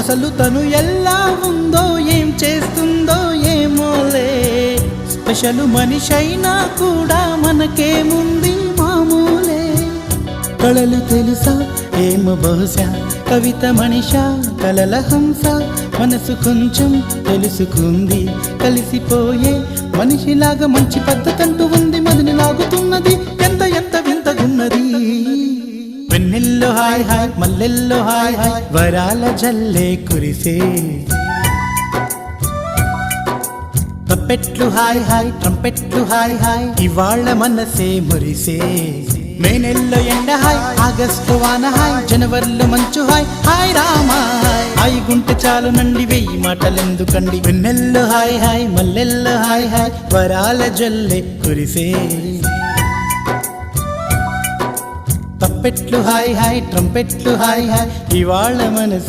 అసలు తను ఎలా ఉందో ఏం చేస్తుందో ఏమోలే, స్పెషల్ మనిషైనా కూడా మనకేముంది మామూలే. కళలు తెలుసా ఏమో బహుశా, కవిత మనిషా కలల హంస, మనసు కొంచెం తెలుసుకుంది కలిసిపోయే మనిషిలాగా, మంచి పద్ధతంటూ ఉంది మదిని లాగుతున్నది, ఎంత ఎంత వింతగున్నది. వెన్నెల్లో హాయ్ హాయ్ మల్లెల్లో హాయ్ హాయ్, వరాల జల్లే కురిసే. తప్పెట్లు హాయ్ హాయ్ ట్రంపెట్లు హాయ్ హాయ్, ఇవాళ్ళ మనసే మురిసే. మే నెలలో ఎండ హాయ్, ఆగస్టు వాన హాయ్, జనవరిలో మంచు హాయ్, హాయ్ రామా హాయ్ గుంటె చాలు నండి వెయ్యి మాటలెందుకండి. వెన్నెల్లో హాయ్ హాయ్ మల్లెల్లో హాయ్ హాయ్, వరాల జల్లే కురిసే. తప్పెట్లు హాయ్ హాయ్ ట్రంపెట్లు హాయ్ హాయ్, ఇవాళ మనసే